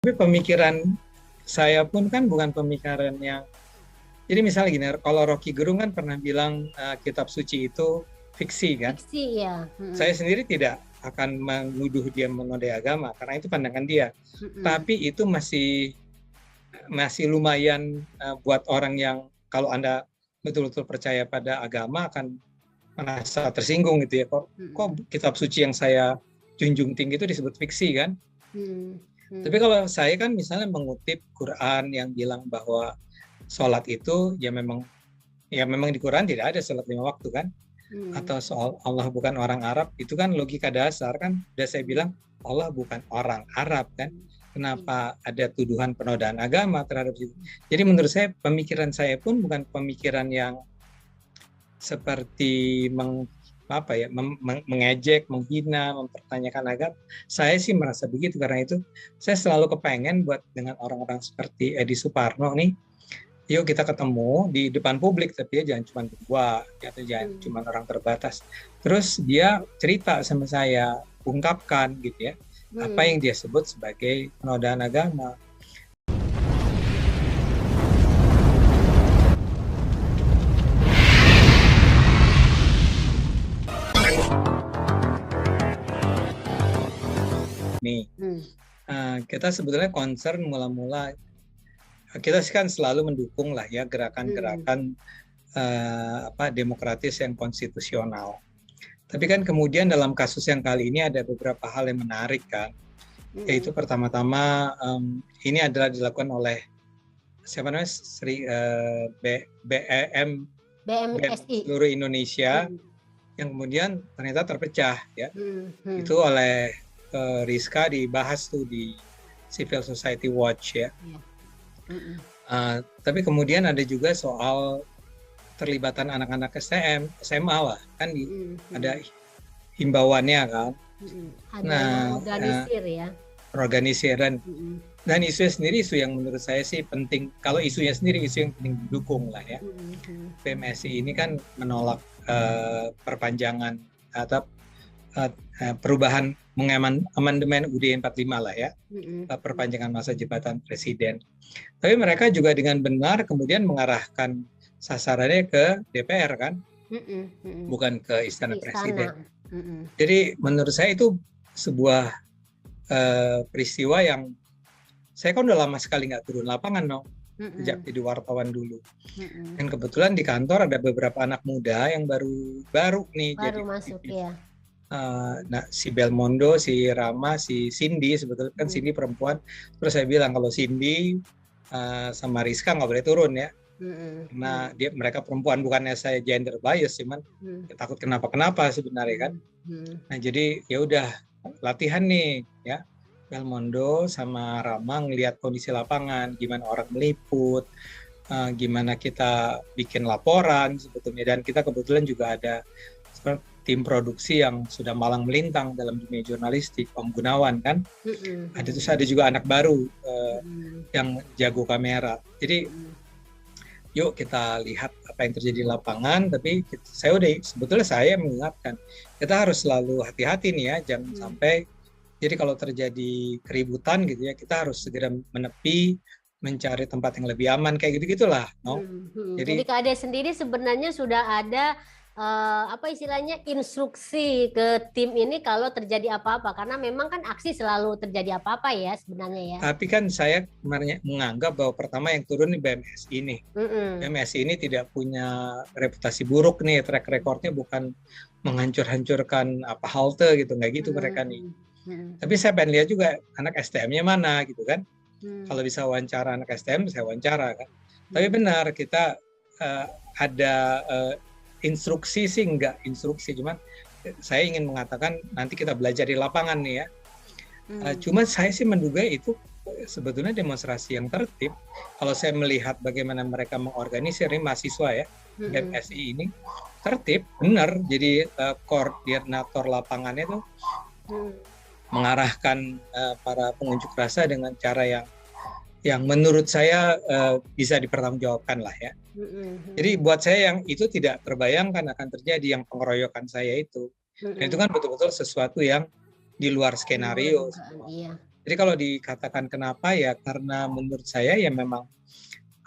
Tapi pemikiran saya pun kan bukan pemikiran yang, jadi misalnya gini, kalau Rocky Gerung kan pernah bilang kitab suci itu fiksi kan. Fiksi ya. Saya sendiri tidak akan menuduh dia menodai agama karena itu pandangan dia. Tapi itu masih lumayan buat orang yang kalau Anda betul-betul percaya pada agama akan merasa tersinggung gitu ya. Kok kitab suci yang saya junjung tinggi itu disebut fiksi kan? Tapi kalau saya kan misalnya mengutip Quran yang bilang bahwa sholat itu ya memang di Quran tidak ada sholat 5 waktu kan, atau soal Allah bukan orang Arab, itu kan logika dasar kan. Udah saya bilang Allah bukan orang Arab kan, kenapa ada tuduhan penodaan agama terhadap itu. Jadi menurut saya pemikiran saya pun bukan pemikiran yang seperti mengejek, menghina, mempertanyakan agama. Saya sih merasa begitu, karena itu saya selalu kepengen buat dengan orang-orang seperti Edi Suparno nih, yuk kita ketemu di depan publik, tapi ya jangan cuma berdua, atau jangan cuma orang terbatas. Terus dia cerita sama saya, ungkapkan gitu ya, apa yang dia sebut sebagai penodaan agama. Nih, kita sebetulnya concern mula-mula, kita kan selalu mendukung lah ya gerakan-gerakan demokratis yang konstitusional. Tapi kan kemudian dalam kasus yang kali ini ada beberapa hal yang menarik kan, yaitu pertama-tama ini adalah dilakukan oleh siapa namanya BMSI seluruh Indonesia, yang kemudian ternyata terpecah ya. Itu oleh Rizka dibahas tuh di Civil Society Watch ya. Tapi kemudian ada juga soal terlibatan anak-anak STM, SMA lah kan, ada himbauannya kan. Ada organisir ya. Organisir dan isunya sendiri isu yang menurut saya sih penting. Kalau isunya sendiri isu yang penting didukung lah ya. BMSI ini kan menolak perpanjangan atau perubahan amandemen UUD 45 lah ya, perpanjangan masa jabatan presiden. Tapi mereka juga dengan benar kemudian mengarahkan sasarannya ke DPR kan, bukan ke istana presiden. Jadi menurut saya itu sebuah peristiwa yang saya kan udah lama sekali nggak turun lapangan sejak jadi wartawan dulu. Dan kebetulan di kantor ada beberapa anak muda yang baru nih jadi masuk ya. Nah, si Belmondo, si Rama, si Cindy, sebetulnya kan Cindy perempuan. Terus saya bilang kalau Cindy sama Rizka nggak boleh turun ya, karena mereka perempuan. Bukannya saya gender bias, cuman takut kenapa-kenapa sebenarnya kan. Nah jadi ya udah latihan nih ya, Belmondo sama Rama ngelihat kondisi lapangan, gimana orang meliput, gimana kita bikin laporan sebetulnya. Dan kita kebetulan juga ada tim produksi yang sudah malang melintang dalam dunia jurnalistik, Om Gunawan kan. Ada juga anak baru yang jago kamera. Jadi yuk kita lihat apa yang terjadi di lapangan. Tapi sebetulnya saya mengingatkan, kita harus selalu hati-hati nih ya, jangan sampai jadi kalau terjadi keributan gitu ya, kita harus segera menepi, mencari tempat yang lebih aman, kayak gitu-gitulah. Jadi Kak Ade sendiri sebenarnya sudah ada apa istilahnya instruksi ke tim ini kalau terjadi apa-apa, karena memang kan aksi selalu terjadi apa-apa ya sebenarnya ya. Tapi kan saya menganggap bahwa pertama yang turun nih BMSI ini. BMSI ini tidak punya reputasi buruk nih, track recordnya bukan menghancur-hancurkan halte gitu, nggak gitu mereka nih. Tapi saya pengen lihat juga anak STM-nya mana gitu kan. Kalau bisa wawancara anak STM, saya wawancara kan. Tapi benar kita ada instruksi sih, enggak instruksi, cuman saya ingin mengatakan nanti kita belajar di lapangan nih ya. Cuma saya sih menduga itu sebetulnya demonstrasi yang tertib. Kalau saya melihat bagaimana mereka mengorganisir ini mahasiswa ya, BMSI ini tertib, benar. Jadi koordinator lapangannya tuh mengarahkan para pengunjuk rasa dengan cara yang menurut saya bisa dipertanggungjawabkan lah ya. Jadi buat saya yang itu tidak terbayangkan akan terjadi, yang pengeroyokan saya itu. Dan itu kan betul-betul sesuatu yang di luar skenario. Jadi kalau dikatakan kenapa ya karena menurut saya ya memang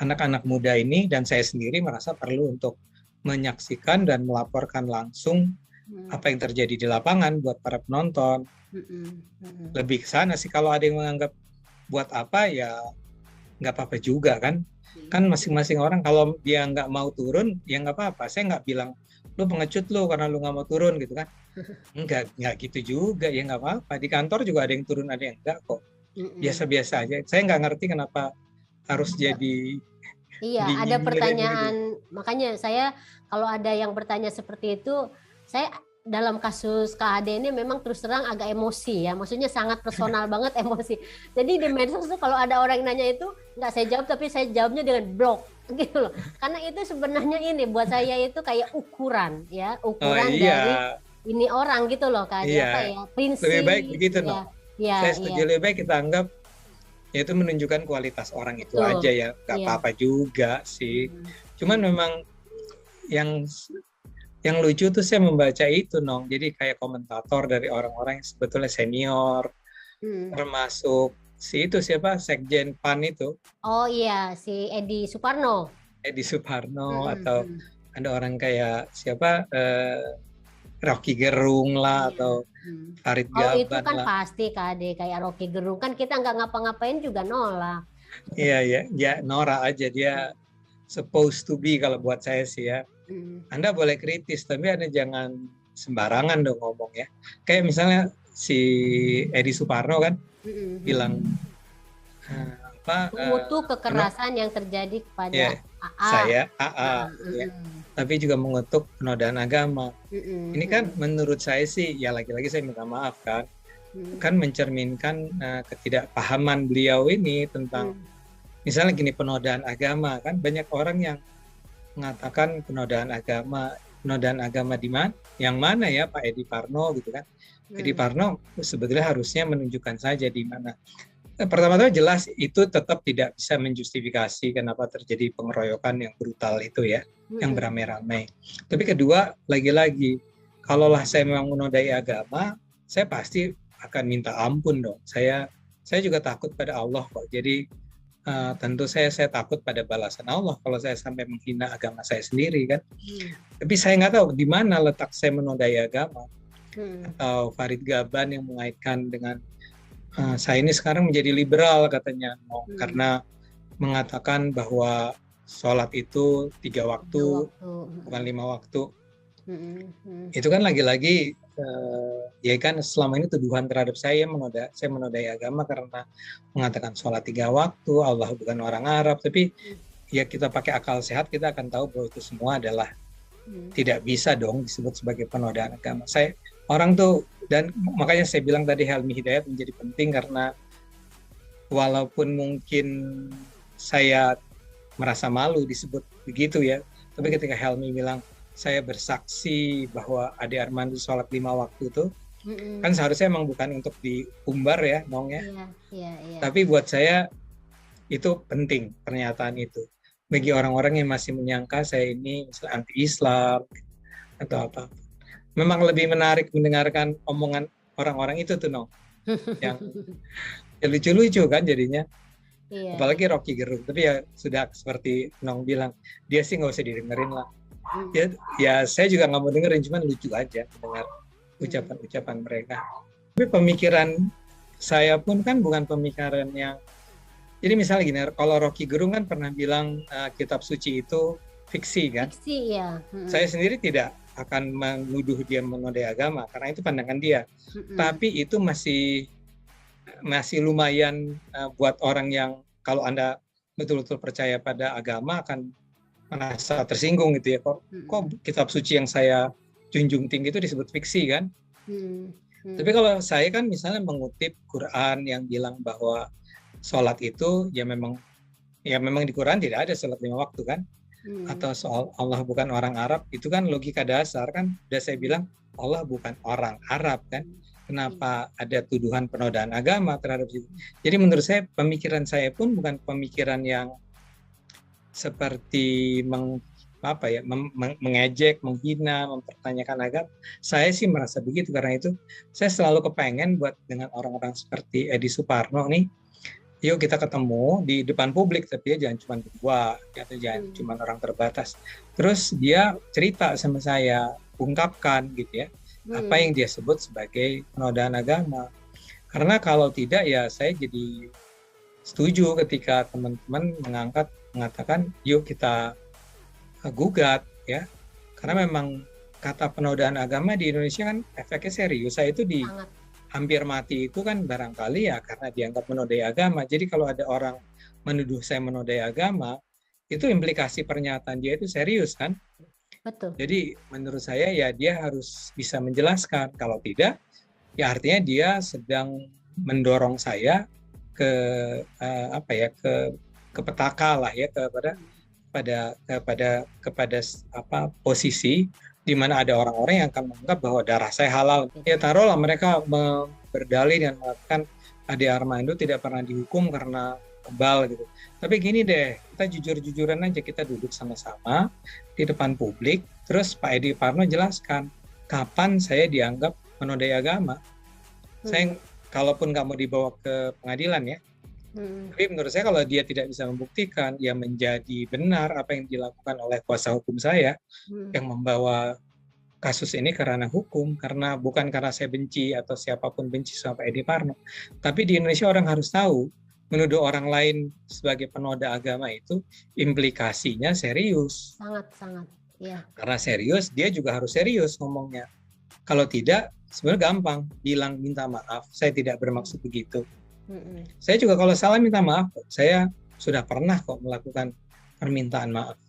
anak-anak muda ini dan saya sendiri merasa perlu untuk menyaksikan dan melaporkan langsung apa yang terjadi di lapangan buat para penonton. Lebih ke sana sih, kalau ada yang menganggap buat apa ya nggak apa-apa juga kan. Kan masing-masing orang kalau dia nggak mau turun ya nggak apa-apa. Saya nggak bilang lu pengecut lu karena lu nggak mau turun gitu kan. Nggak gitu juga ya, nggak apa-apa. Di kantor juga ada yang turun ada yang enggak kok. Biasa-biasa aja. Saya nggak ngerti kenapa harus jadi iya ada pertanyaan gitu. Makanya saya kalau ada yang bertanya seperti itu, saya dalam kasus KAD ini memang terus terang agak emosi ya, maksudnya sangat personal banget emosi. Jadi di medsos tuh kalau ada orang yang nanya itu nggak saya jawab, tapi saya jawabnya dengan blok gitu loh. Karena itu sebenarnya ini buat saya itu kayak ukuran ya, ukuran dari ini orang gitu loh, kayak apa ya, prinsip. Lebih baik begitu ya, no. Ya, saya setuju lebih baik kita anggap ya itu menunjukkan kualitas orang itu aja ya, nggak apa-apa juga sih. Cuman memang yang lucu tuh saya membaca itu Nong, jadi kayak komentator dari orang-orang yang sebetulnya senior, termasuk si itu siapa, Sekjen PAN itu. Oh iya, si Edi Suparno. Atau ada orang kayak siapa, Rocky Gerung lah, atau Farid Gaban. Oh itu kan lah. Pasti KD kayak Rocky Gerung kan kita nggak ngapa-ngapain juga nolak. Iya ya norak aja dia, supposed to be kalau buat saya sih ya. Anda boleh kritis, tapi Anda jangan sembarangan dong ngomong ya. Kayak misalnya si Edi Suparno kan bilang mengutuk kekerasan yang terjadi kepada AA. Saya AA, ya. Tapi juga mengutuk penodaan agama. Ini kan menurut saya sih ya lagi-lagi saya minta maaf kan, kan mencerminkan ketidakpahaman beliau ini tentang misalnya gini, penodaan agama kan banyak orang yang mengatakan penodaan agama di mana? Yang mana ya Pak Edi Parno gitu kan? Edi Parno sebetulnya harusnya menunjukkan saja di mana. Pertama-tama jelas itu tetap tidak bisa menjustifikasi kenapa terjadi pengeroyokan yang brutal itu ya, yang beramai-ramai. Tapi kedua, lagi-lagi, kalaulah saya memang menodai agama, saya pasti akan minta ampun dong. Saya juga takut pada Allah kok. Jadi tentu saya takut pada balasan Allah kalau saya sampai menghina agama saya sendiri kan. Tapi saya nggak tahu di mana letak saya menodai agama. Atau Farid Gaban yang mengaitkan dengan saya ini sekarang menjadi liberal katanya, karena mengatakan bahwa sholat itu 3 waktu, bukan 5 waktu. Itu kan lagi-lagi ya kan selama ini tuduhan terhadap saya menodai agama karena mengatakan sholat 3 waktu, Allah bukan orang Arab. Tapi ya kita pakai akal sehat, kita akan tahu bahwa itu semua adalah tidak bisa dong disebut sebagai penodaan agama. Orang tuh, dan makanya saya bilang tadi Helmi Hidayat menjadi penting karena walaupun mungkin saya merasa malu disebut begitu ya, tapi ketika Helmi bilang saya bersaksi bahwa Ade Armando sholat 5 waktu itu, kan seharusnya emang bukan untuk diumbar ya, Nong ya. Tapi buat saya itu penting pernyataan itu. Bagi orang-orang yang masih menyangka saya ini misalnya anti-Islam atau apa. Memang lebih menarik mendengarkan omongan orang-orang itu tuh, Nong. Yang ya lucu-lucu kan jadinya. Apalagi Rocky Gerung. Tapi ya sudah seperti Nong bilang, dia sih nggak usah didengerin lah. Ya saya juga nggak mau dengerin, cuman lucu aja mendengar ucapan-ucapan mereka. Tapi pemikiran saya pun kan bukan pemikiran yang, jadi misalnya gini, kalau Rocky Gerung kan pernah bilang kitab suci itu fiksi kan? Fiksi ya. Saya sendiri tidak akan menuduh dia menodai agama karena itu pandangan dia. Tapi itu masih lumayan buat orang yang kalau Anda betul-betul percaya pada agama akan merasa tersinggung gitu ya. Kok kitab suci yang saya junjung tinggi itu disebut fiksi kan? Tapi kalau saya kan misalnya mengutip Quran yang bilang bahwa sholat itu ya memang di Quran tidak ada sholat 5 waktu kan? Atau soal Allah bukan orang Arab, itu kan logika dasar kan. Udah saya bilang Allah bukan orang Arab kan. Kenapa ada tuduhan penodaan agama terhadap itu? Jadi menurut saya pemikiran saya pun bukan pemikiran yang seperti apa ya, mengejek, menghina, mempertanyakan agama. Saya sih merasa begitu, karena itu saya selalu kepengen buat dengan orang-orang seperti Edi Suparno nih, yuk kita ketemu di depan publik, tapi ya jangan cuma berdua, atau jangan cuma orang terbatas. Terus dia cerita sama saya, ungkapkan gitu ya, apa yang dia sebut sebagai penodaan agama. Karena kalau tidak ya saya jadi setuju ketika teman-teman mengatakan yuk kita gugat ya, karena memang kata penodaan agama di Indonesia kan efeknya serius. Saya itu hampir mati itu kan barangkali ya karena dianggap menodai agama. Jadi kalau ada orang menuduh saya menodai agama, itu implikasi pernyataan dia itu serius kan. Betul. Jadi menurut saya ya dia harus bisa menjelaskan. Kalau tidak ya artinya dia sedang mendorong saya ke ke petaka lah ya, kepada posisi di mana ada orang-orang yang akan menganggap bahwa darah saya halal. Ya taruhlah mereka berdalih dan mengatakan Ade Armando tidak pernah dihukum karena kebal gitu. Tapi gini deh, kita jujur-jujuran aja, kita duduk sama-sama di depan publik, terus Pak Edi Parno jelaskan kapan saya dianggap menodai agama. Saya kalaupun nggak mau dibawa ke pengadilan ya, tapi menurut saya kalau dia tidak bisa membuktikan, ya menjadi benar apa yang dilakukan oleh kuasa hukum saya yang membawa kasus ini karena hukum, karena bukan karena saya benci atau siapapun benci sama Pak Edi Parno. Tapi di Indonesia orang harus tahu, menuduh orang lain sebagai penoda agama itu implikasinya serius. Sangat, ya. Karena serius, dia juga harus serius ngomongnya. Kalau tidak, sebenarnya gampang bilang minta maaf, saya tidak bermaksud begitu. Saya juga kalau salah minta maaf, saya sudah pernah kok melakukan permintaan maaf.